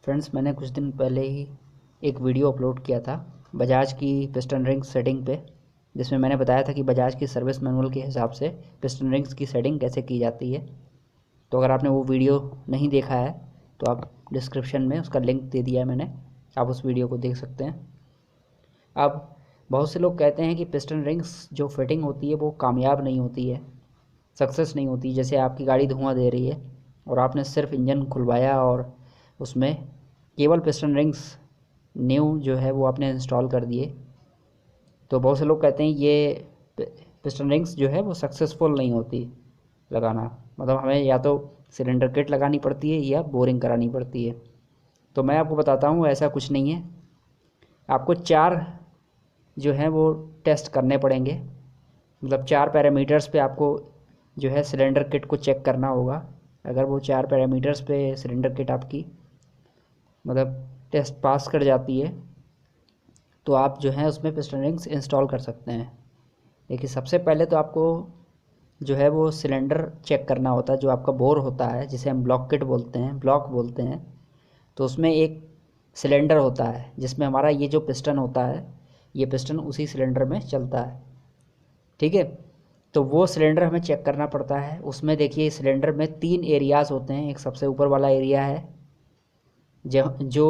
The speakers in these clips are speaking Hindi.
फ्रेंड्स, मैंने कुछ दिन पहले ही एक वीडियो अपलोड किया था बजाज की पिस्टन रिंग्स सेटिंग पे, जिसमें मैंने बताया था कि बजाज की सर्विस मैनुअल के हिसाब से पिस्टन रिंग्स की सेटिंग कैसे की जाती है। तो अगर आपने वो वीडियो नहीं देखा है तो आप डिस्क्रिप्शन में उसका लिंक दे दिया है मैंने, आप उस वीडियो को देख सकते हैं। अब बहुत से लोग कहते हैं कि पिस्टन रिंग्स जो फिटिंग होती है वो कामयाब नहीं होती है, सक्सेस नहीं होती। जैसे आपकी गाड़ी धुआं दे रही है और आपने सिर्फ इंजन खुलवाया और उसमें केवल पिस्टन रिंग्स न्यू जो है वो आपने इंस्टॉल कर दिए, तो बहुत से लोग कहते हैं ये पिस्टन रिंग्स जो है वो सक्सेसफुल नहीं होती लगाना। मतलब हमें या तो सिलेंडर किट लगानी पड़ती है या बोरिंग करानी पड़ती है। तो मैं आपको बताता हूँ ऐसा कुछ नहीं है। आपको 4 जो है वो टेस्ट करने पड़ेंगे। मतलब 4 पैरामीटर्स पे आपको जो है सिलेंडर किट को चेक करना होगा। अगर वो 4 पैरामीटर्स पे सिलेंडर किट आपकी मतलब टेस्ट पास कर जाती है तो आप जो है उसमें पिस्टन रिंग्स इंस्टॉल कर सकते हैं। देखिए, सबसे पहले तो आपको जो है वो सिलेंडर चेक करना होता है। जो आपका बोर होता है जिसे हम ब्लॉक किट बोलते हैं, ब्लॉक बोलते हैं, तो उसमें एक सिलेंडर होता है जिसमें हमारा ये जो पिस्टन होता है, ये पिस्टन उसी सिलेंडर में चलता है। ठीक है, तो वो सिलेंडर हमें चेक करना पड़ता है। उसमें देखिए सिलेंडर में 3 एरियाज़ होते हैं। एक सबसे ऊपर वाला एरिया है जो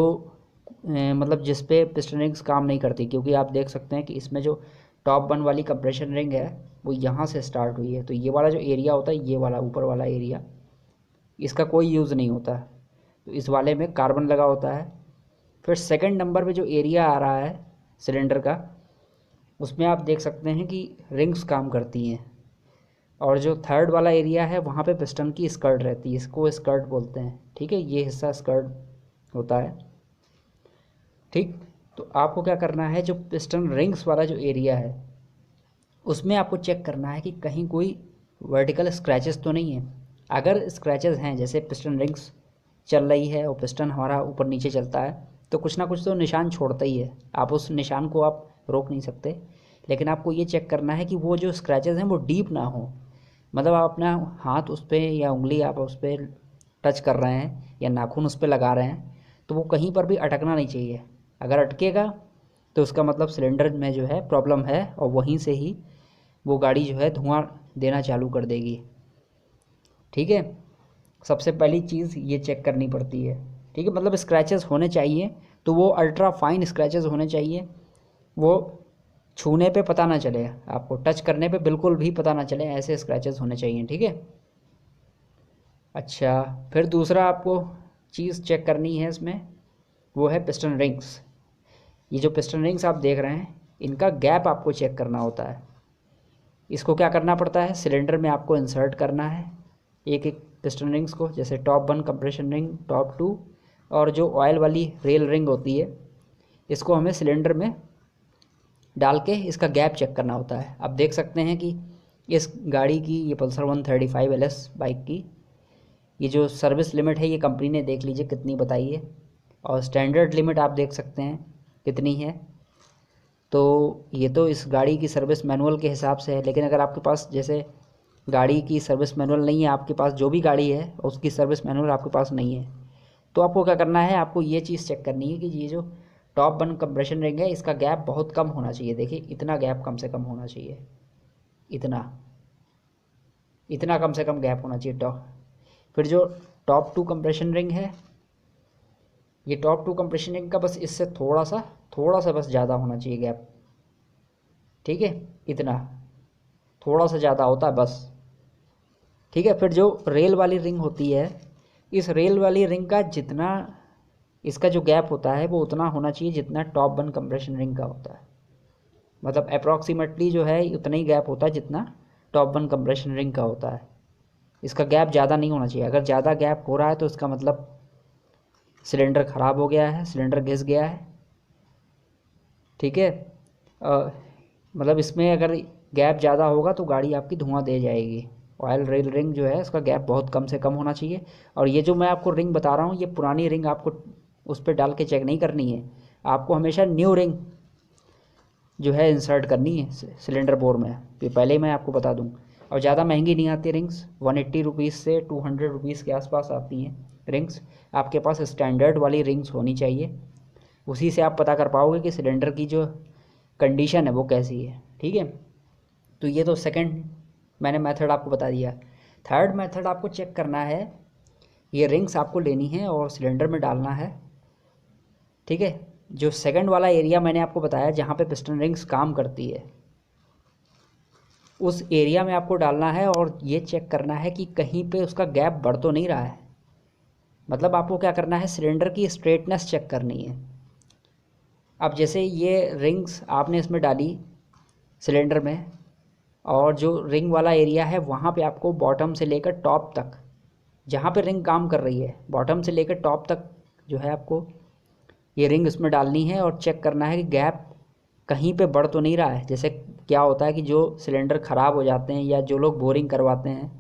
मतलब जिस पे पिस्टन रिंग्स काम नहीं करती, क्योंकि आप देख सकते हैं कि इसमें जो टॉप 1 वाली कंप्रेशन रिंग है वो यहाँ से स्टार्ट हुई है। तो ये वाला जो एरिया होता है, ये वाला ऊपर वाला एरिया, इसका कोई यूज़ नहीं होता। तो इस वाले में कार्बन लगा होता है। फिर सेकंड नंबर पे जो एरिया आ रहा है सिलेंडर का, उसमें आप देख सकते हैं कि रिंग्स काम करती हैं। और जो थर्ड वाला एरिया है वहाँ पे पिस्टन की स्कर्ट रहती है, इसको स्कर्ट बोलते हैं। ठीक है, ये हिस्सा स्कर्ट होता है। ठीक, तो आपको क्या करना है, जो पिस्टन रिंग्स वाला जो एरिया है उसमें आपको चेक करना है कि कहीं कोई वर्टिकल स्क्रैचेस तो नहीं है। अगर स्क्रैचेस हैं, जैसे पिस्टन रिंग्स चल रही है और पिस्टन हमारा ऊपर नीचे चलता है, तो कुछ ना कुछ तो निशान छोड़ता ही है। आप उस निशान को आप रोक नहीं सकते, लेकिन आपको ये चेक करना है कि वो जो स्क्रैचेस हैं वो डीप ना हो। मतलब आप अपना हाथ उस पर या उंगली आप उस पर टच कर रहे हैं या नाखून उस पर लगा रहे हैं, तो वो कहीं पर भी अटकना नहीं चाहिए। अगर अटकेगा तो उसका मतलब सिलेंडर में जो है प्रॉब्लम है और वहीं से ही वो गाड़ी जो है धुआं देना चालू कर देगी। ठीक है, सबसे पहली चीज़ ये चेक करनी पड़ती है। ठीक है, मतलब स्क्रैचेस होने चाहिए तो वो अल्ट्रा फाइन स्क्रैचेस होने चाहिए। वो छूने पे पता ना चले, आपको टच करने पे बिल्कुल भी पता ना चले, ऐसे स्क्रैचेस होने चाहिए। ठीक है, अच्छा, फिर दूसरा आपको चीज़ चेक करनी है इसमें, वो है पिस्टन रिंग्स। ये जो पिस्टन रिंग्स आप देख रहे हैं, इनका गैप आपको चेक करना होता है। इसको क्या करना पड़ता है, सिलेंडर में आपको इंसर्ट करना है एक एक पिस्टन रिंग्स को। जैसे टॉप 1 कंप्रेशन रिंग, टॉप 2 और जो ऑयल वाली रेल रिंग होती है, इसको हमें सिलेंडर में डाल के इसका गैप चेक करना होता है। आप देख सकते हैं कि इस गाड़ी की, ये पल्सर 135 LS बाइक की, ये जो सर्विस लिमिट है ये कंपनी ने देख लीजिए कितनी बताई है, और स्टैंडर्ड लिमिट आप देख सकते हैं कितनी है। तो ये तो इस गाड़ी की सर्विस मैनुअल के हिसाब से है, लेकिन अगर आपके पास जैसे गाड़ी की सर्विस मैनुअल नहीं है, आपके पास जो भी गाड़ी है उसकी सर्विस मैनुअल आपके पास नहीं है, तो आपको क्या करना है, आपको ये चीज़ चेक करनी है कि ये जो टॉप 1 कंप्रेशन रिंग है इसका गैप बहुत कम होना चाहिए। देखिए, इतना गैप कम से कम होना चाहिए, इतना इतना कम से कम गैप होना चाहिए टॉप। फिर जो टॉप 2 कंप्रेशन रिंग है, ये टॉप 2 कंप्रेशन रिंग का बस इससे थोड़ा सा बस ज़्यादा होना चाहिए गैप। ठीक है, इतना थोड़ा सा ज़्यादा होता है बस। ठीक है, फिर जो रेल वाली रिंग होती है, इस रेल वाली रिंग का जितना इसका जो गैप होता है वो उतना होना चाहिए जितना टॉप 1 कंप्रेशन रिंग का होता है। मतलब अप्रॉक्सीमेटली जो है उतना ही गैप होता है जितना टॉप 1 कंप्रेशन रिंग का होता है। इसका गैप ज़्यादा नहीं होना चाहिए। अगर ज़्यादा गैप हो रहा है तो इसका मतलब सिलेंडर ख़राब हो गया है, सिलेंडर घिस गया है। ठीक है, मतलब इसमें अगर गैप ज़्यादा होगा तो गाड़ी आपकी धुआं दे जाएगी। ऑयल रेल रिंग जो है उसका गैप बहुत कम से कम होना चाहिए। और ये जो मैं आपको रिंग बता रहा हूँ, ये पुरानी रिंग आपको उस पर डाल के चेक नहीं करनी है। आपको हमेशा न्यू रिंग जो है इंसर्ट करनी है सिलेंडर बोर में। ये पहले ही मैं आपको बता दूँ। और ज़्यादा महंगी नहीं आती रिंग्स, 180 रुपीज़ से 200 रुपीज़ के आसपास आती हैं रिंग्स। आपके पास स्टैंडर्ड वाली रिंग्स होनी चाहिए। उसी से आप पता कर पाओगे कि सिलेंडर की जो कंडीशन है वो कैसी है। ठीक है, तो ये तो सेकंड मैंने मेथड आपको बता दिया। थर्ड मेथड आपको चेक करना है, ये रिंग्स आपको लेनी है और सिलेंडर में डालना है। ठीक है, जो सेकंड वाला एरिया मैंने आपको बताया जहाँ पे पिस्टन रिंग्स काम करती है, उस एरिया में आपको डालना है और ये चेक करना है कि कहीं पे उसका गैप बढ़ तो नहीं रहा है। मतलब आपको क्या करना है, सिलेंडर की स्ट्रेटनेस चेक करनी है। अब जैसे ये रिंग्स आपने इसमें डाली सिलेंडर में, और जो रिंग वाला एरिया है वहाँ पे आपको बॉटम से लेकर टॉप तक, जहाँ पे रिंग काम कर रही है बॉटम से लेकर टॉप तक जो है आपको ये रिंग इसमें डालनी है और चेक करना है कि गैप कहीं पे बढ़ तो नहीं रहा है। जैसे क्या होता है कि जो सिलेंडर ख़राब हो जाते हैं या जो लोग बोरिंग करवाते हैं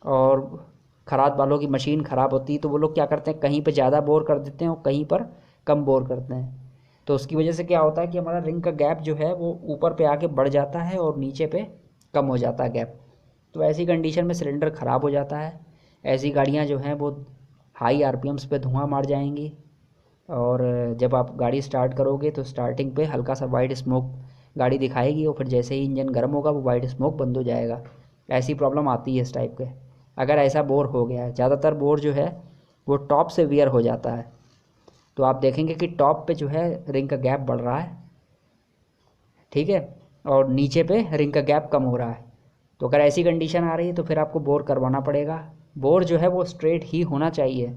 और खराद वालों की मशीन ख़राब होती है, तो वो लोग क्या करते हैं, कहीं पे ज़्यादा बोर कर देते हैं और कहीं पर कम बोर करते हैं। तो उसकी वजह से क्या होता है कि हमारा रिंग का गैप जो है वो ऊपर पे आके बढ़ जाता है और नीचे पे कम हो जाता है गैप। तो ऐसी कंडीशन में सिलेंडर ख़राब हो जाता है। ऐसी गाड़ियाँ जो हैं वो हाई आरपीएम्स पे धुआं मार जाएंगी, और जब आप गाड़ी स्टार्ट करोगे तो स्टार्टिंग पे हल्का सा वाइट स्मोक गाड़ी दिखाएगी और फिर जैसे ही इंजन गर्म होगा वो वाइट स्मोक बंद हो जाएगा। ऐसी प्रॉब्लम आती है इस टाइप के, अगर ऐसा बोर हो गया है। ज़्यादातर बोर जो है वो टॉप से वियर हो जाता है, तो आप देखेंगे कि टॉप पे जो है रिंग का गैप बढ़ रहा है। ठीक है, और नीचे पे रिंग का गैप कम हो रहा है। तो अगर ऐसी कंडीशन आ रही है तो फिर आपको बोर करवाना पड़ेगा। बोर जो है वो स्ट्रेट ही होना चाहिए।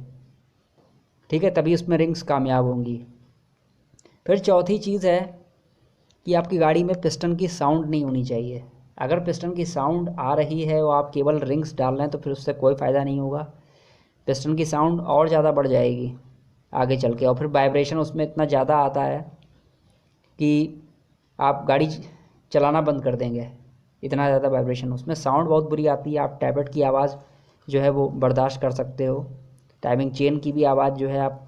ठीक है, तभी उसमें रिंग्स कामयाब होंगी। फिर चौथी चीज़ है कि आपकी गाड़ी में पिस्टन की साउंड नहीं होनी चाहिए। अगर पिस्टन की साउंड आ रही है और आप केवल रिंग्स डाल रहे हैं तो फिर उससे कोई फ़ायदा नहीं होगा। पिस्टन की साउंड और ज़्यादा बढ़ जाएगी आगे चल के, और फिर वाइब्रेशन उसमें इतना ज़्यादा आता है कि आप गाड़ी चलाना बंद कर देंगे। इतना ज़्यादा वाइब्रेशन, उसमें साउंड बहुत बुरी आती है। आप टैबलेट की आवाज़ जो है वो बर्दाश्त कर सकते हो, टाइमिंग चेन की भी आवाज़ जो है आप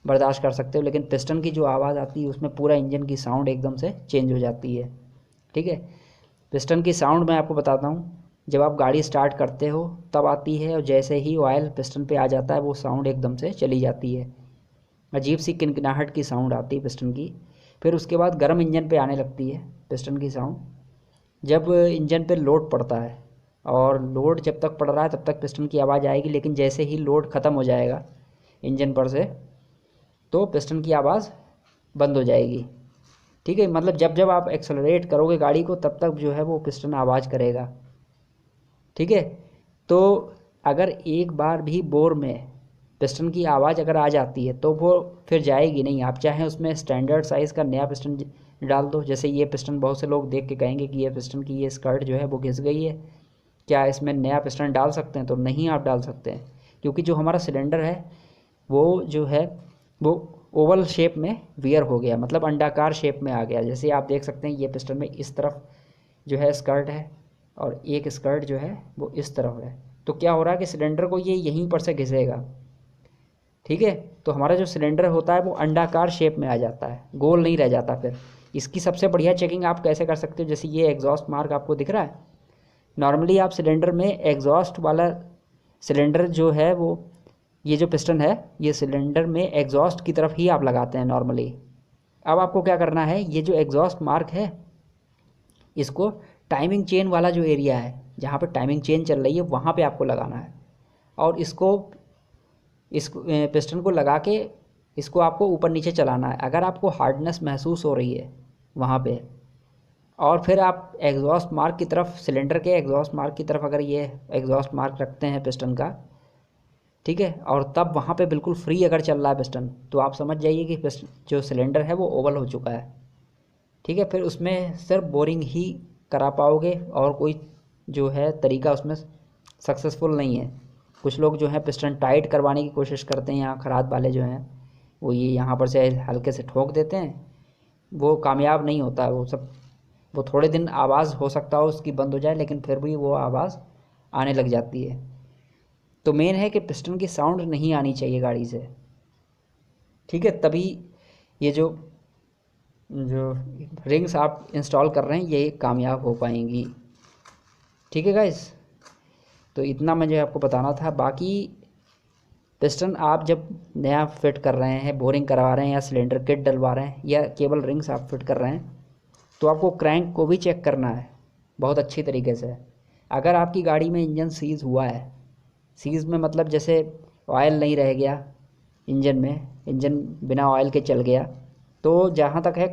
बर्दाश्त कर सकते हो, लेकिन पिस्टन की जो आवाज़ आती है उसमें पूरा इंजन की साउंड एकदम से चेंज हो जाती है। ठीक है, पिस्टन की साउंड मैं आपको बताता हूँ, जब आप गाड़ी स्टार्ट करते हो तब आती है, और जैसे ही ऑयल पिस्टन पे आ जाता है वो साउंड एकदम से चली जाती है। अजीब सी किनकिनाहट की साउंड आती है पिस्टन की। फिर उसके बाद गर्म इंजन पे आने लगती है पिस्टन की साउंड, जब इंजन पे लोड पड़ता है। और लोड जब तक पड़ रहा है तब तक पिस्टन की आवाज़ आएगी, लेकिन जैसे ही लोड ख़त्म हो जाएगा इंजन पर से तो पिस्टन की आवाज़ बंद हो जाएगी। ठीक है, मतलब जब जब आप एक्सेलरेट करोगे गाड़ी को तब तक जो है वो पिस्टन आवाज़ करेगा। ठीक है, तो अगर एक बार भी बोर में पिस्टन की आवाज़ अगर आ जाती है तो वो फिर जाएगी नहीं। आप चाहें उसमें स्टैंडर्ड साइज़ का नया पिस्टन डाल दो। जैसे ये पिस्टन बहुत से लोग देख के कहेंगे कि ये पिस्टन की ये स्कर्ट जो है वो घिस गई है, क्या इसमें नया पिस्टन डाल सकते हैं? तो नहीं, आप डाल सकते हैं, क्योंकि जो हमारा सिलेंडर है वो जो है वो ओवल शेप में वियर हो गया, मतलब अंडाकार शेप में आ गया। जैसे आप देख सकते हैं ये पिस्टन में इस तरफ जो है स्कर्ट है और एक स्कर्ट जो है वो इस तरफ है। तो क्या हो रहा है कि सिलेंडर को ये यहीं पर से घिसेगा। ठीक है, तो हमारा जो सिलेंडर होता है वो अंडाकार शेप में आ जाता है, गोल नहीं रह जाता। फिर इसकी सबसे बढ़िया चेकिंग आप कैसे कर सकते हो, जैसे ये एग्जॉस्ट मार्क आपको दिख रहा है। नॉर्मली आप सिलेंडर में एग्जॉस्ट वाला सिलेंडर जो है वो, ये जो पिस्टन है ये सिलेंडर में एग्जॉस्ट की तरफ ही आप लगाते हैं नॉर्मली। अब आपको क्या करना है, ये जो एग्जॉस्ट मार्क है इसको टाइमिंग चेन वाला जो एरिया है जहाँ पर टाइमिंग चेन चल रही है वहाँ पे आपको लगाना है, और इसको पिस्टन को लगा के इसको आपको ऊपर नीचे चलाना है। अगर आपको हार्डनेस महसूस हो रही है वहाँ पे, और फिर आप एग्जॉस्ट मार्क की तरफ, सिलेंडर के एग्जॉस्ट मार्क की तरफ अगर ये एग्जॉस्ट मार्क रखते हैं पिस्टन का, ठीक है, और तब वहाँ पे बिल्कुल फ्री अगर चल रहा है पिस्टन, तो आप समझ जाइए कि पिस्टन जो सिलेंडर है वो ओवल हो चुका है। ठीक है, फिर उसमें सिर्फ बोरिंग ही करा पाओगे और कोई जो है तरीका उसमें सक्सेसफुल नहीं है। कुछ लोग जो है पिस्टन टाइट करवाने की कोशिश करते हैं, यहाँ खराद वाले जो हैं वो ये यहाँ पर से हल्के से ठोक देते हैं, वो कामयाब नहीं होता। वो सब, वो थोड़े दिन आवाज़ हो सकता हो उसकी बंद हो जाए, लेकिन फिर भी वो आवाज़ आने लग जाती है। तो मेन है कि पिस्टन की साउंड नहीं आनी चाहिए गाड़ी से। ठीक है, तभी ये जो जो रिंग्स आप इंस्टॉल कर रहे हैं ये कामयाब हो पाएंगी। ठीक है गाइस, तो इतना मुझे आपको बताना था। बाकी पिस्टन आप जब नया फिट कर रहे हैं, बोरिंग करवा रहे हैं या सिलेंडर किट डलवा रहे हैं या केबल रिंग्स आप फिट कर रहे हैं, तो आपको क्रैंक को भी चेक करना है बहुत अच्छी तरीके से। अगर आपकी गाड़ी में इंजन सीज़ हुआ है, सीज़ में मतलब जैसे ऑयल नहीं रह गया इंजन में, इंजन बिना ऑयल के चल गया, तो जहाँ तक है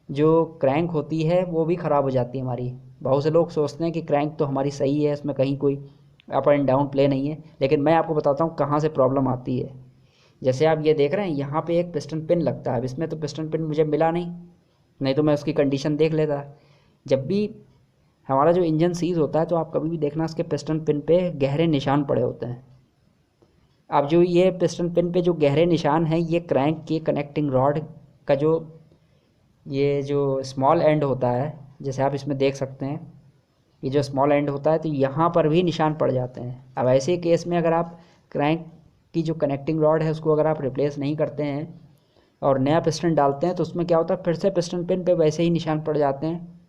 जो क्रैंक होती है वो भी ख़राब हो जाती है हमारी। बहुत से लोग सोचते हैं कि क्रैंक तो हमारी सही है, इसमें कहीं कोई अप एंड डाउन प्ले नहीं है, लेकिन मैं आपको बताता हूँ कहाँ से प्रॉब्लम आती है। जैसे आप ये देख रहे हैं यहाँ पे एक पिस्टन पिन लगता है, अब इसमें तो पिस्टन पिन मुझे मिला नहीं तो मैं उसकी कंडीशन देख लेता। जब भी हमारा जो इंजन सीज़ होता है तो आप कभी भी देखना उसके पिस्टन पिन पे गहरे निशान पड़े होते हैं। अब जो ये पिस्टन पिन पे जो गहरे निशान हैं, ये क्रैंक के कनेक्टिंग रॉड का ये जो स्मॉल एंड होता है, जैसे आप इसमें देख सकते हैं, ये जो स्मॉल एंड होता है तो यहाँ पर भी निशान पड़ जाते हैं। अब ऐसे केस में अगर आप क्रैंक की जो कनेक्टिंग रॉड है उसको अगर आप रिप्लेस नहीं करते हैं और नया पिस्टन डालते हैं, तो उसमें क्या होता है, फिर से पिस्टन पिन पे वैसे ही निशान पड़ जाते हैं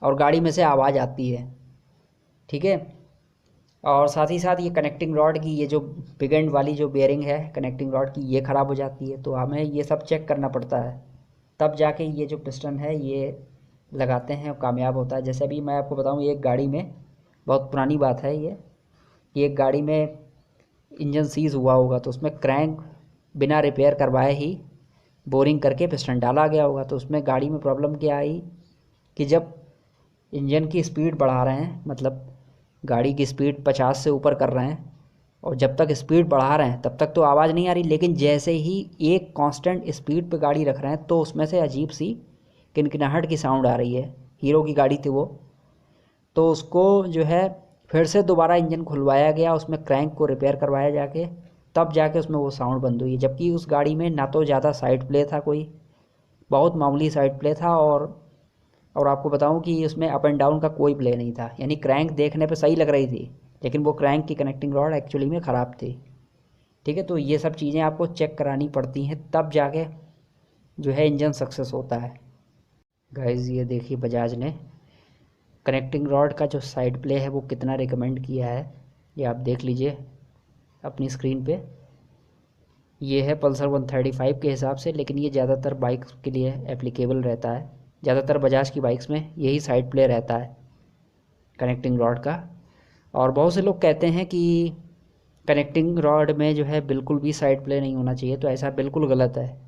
और गाड़ी में से आवाज़ आती है। ठीक है, और साथ ही साथ ये कनेक्टिंग रॉड की ये जो बिग एंड वाली जो बेयरिंग है कनेक्टिंग रॉड की, ये ख़राब हो जाती है। तो हमें ये सब चेक करना पड़ता है, तब जाके ये जो पिस्टन है ये लगाते हैं और कामयाब होता है। जैसे अभी मैं आपको बताऊं, एक गाड़ी में, बहुत पुरानी बात है ये, कि एक गाड़ी में इंजन सीज़ हुआ होगा तो उसमें क्रैंक बिना रिपेयर करवाए ही बोरिंग करके पिस्टन डाला गया होगा। तो उसमें गाड़ी में प्रॉब्लम क्या आई कि जब इंजन की स्पीड बढ़ा रहे हैं, मतलब गाड़ी की स्पीड 50 से ऊपर कर रहे हैं, और जब तक स्पीड बढ़ा रहे हैं तब तक तो आवाज़ नहीं आ रही, लेकिन जैसे ही एक कांस्टेंट स्पीड पे गाड़ी रख रहे हैं तो उसमें से अजीब सी किनकिनाहट की साउंड आ रही है। हीरो की गाड़ी थी वो, तो उसको जो है फिर से दोबारा इंजन खुलवाया गया, उसमें क्रैंक को रिपेयर करवाया जाके, तब जाके उसमें वो साउंड बंद हुई। जबकि उस गाड़ी में ना तो ज़्यादा साइड प्ले था, कोई बहुत मामूली साइड प्ले था, और आपको बताऊं कि उसमें अप एंड डाउन का कोई प्ले नहीं था। यानी क्रैंक देखने पे सही लग रही थी, लेकिन वो क्रैंक की कनेक्टिंग रॉड एक्चुअली में ख़राब थी। ठीक है, तो ये सब चीज़ें आपको चेक करानी पड़ती हैं, तब जाके जो है इंजन सक्सेस होता है। गाइस ये देखिए बजाज ने कनेक्टिंग रॉड का जो साइड प्ले है वो कितना रिकमेंड किया है, ये आप देख लीजिए अपनी स्क्रीन पे। ये है पल्सर 135 के हिसाब से, लेकिन ये ज़्यादातर बाइक्स के लिए एप्लीकेबल रहता है। ज़्यादातर बजाज की बाइक्स में यही साइड प्ले रहता है कनेक्टिंग रॉड का। और बहुत से लोग कहते हैं कि कनेक्टिंग रॉड में जो है बिल्कुल भी साइड प्ले नहीं होना चाहिए, तो ऐसा बिल्कुल गलत है।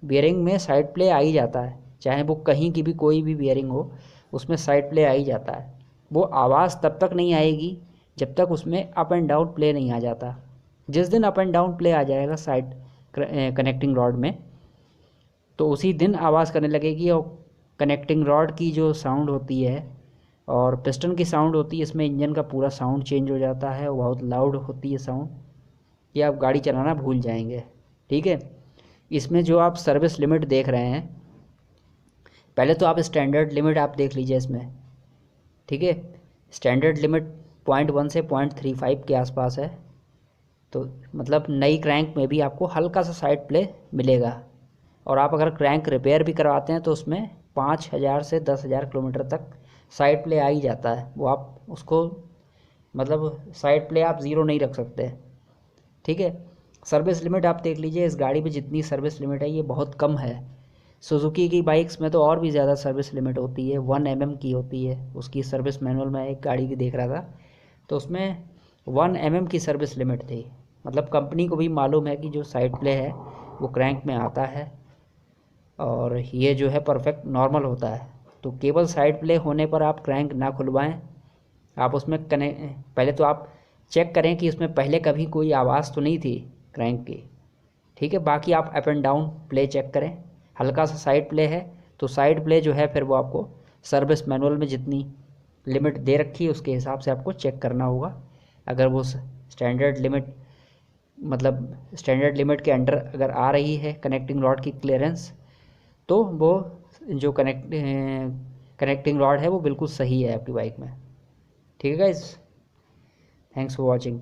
बेयरिंग में साइड प्ले आ ही जाता है, चाहे वो कहीं की भी कोई भी बेयरिंग हो, उसमें साइड प्ले आ ही जाता है। वो आवाज़ तब तक नहीं आएगी जब तक उसमें अप एंड डाउन प्ले नहीं आ जाता। जिस दिन अप एंड डाउन प्ले आ जाएगा साइड कनेक्टिंग रॉड में, तो उसी दिन आवाज़ करने लगेगी। और कनेक्टिंग रॉड की जो साउंड होती है और पिस्टन की साउंड होती है, इसमें इंजन का पूरा साउंड चेंज हो जाता है, बहुत लाउड होती है साउंड, ये आप गाड़ी चलाना भूल जाएंगे। ठीक है, इसमें जो आप सर्विस लिमिट देख रहे हैं, पहले तो आप स्टैंडर्ड लिमिट आप देख लीजिए इसमें। ठीक है, स्टैंडर्ड लिमिट 0.1 से 0.35 के आसपास है, तो मतलब नई क्रैंक में भी आपको हल्का सा साइड प्ले मिलेगा। और आप अगर क्रैंक रिपेयर भी करवाते हैं तो उसमें 5,000 से 10,000 किलोमीटर तक साइड प्ले आ ही जाता है। वो आप उसको मतलब साइड प्ले आप ज़ीरो नहीं रख सकते। ठीक है, सर्विस लिमिट आप देख लीजिए, इस गाड़ी में जितनी सर्विस लिमिट है ये बहुत कम है। सुजुकी की बाइक्स में तो और भी ज़्यादा सर्विस लिमिट होती है, 1 mm की होती है उसकी सर्विस मैनुअल में। एक गाड़ी की देख रहा था तो उसमें 1 mm की सर्विस लिमिट थी। मतलब कंपनी को भी मालूम है कि जो साइड प्ले है वो क्रैंक में आता है और ये जो है परफेक्ट नॉर्मल होता है। तो केवल साइड प्ले होने पर आप क्रैंक ना खुलवाएं, आप उसमें पहले तो आप चेक करें कि उसमें पहले कभी कोई आवाज़ तो नहीं थी क्रैंक की। ठीक है, बाकी आप up and down play check करें, हल्का सा साइड प्ले है तो साइड प्ले जो है फिर वो आपको सर्विस मैनुअल में जितनी लिमिट दे रखी है उसके हिसाब से आपको चेक करना होगा। अगर वो स्टैंडर्ड लिमिट के अंडर अगर आ रही है कनेक्टिंग रॉड की क्लियरेंस, तो वो जो कनेक्टिंग रॉड है वो बिल्कुल सही है आपकी बाइक में। ठीक है गाइस, थैंक्स फॉर वॉचिंग।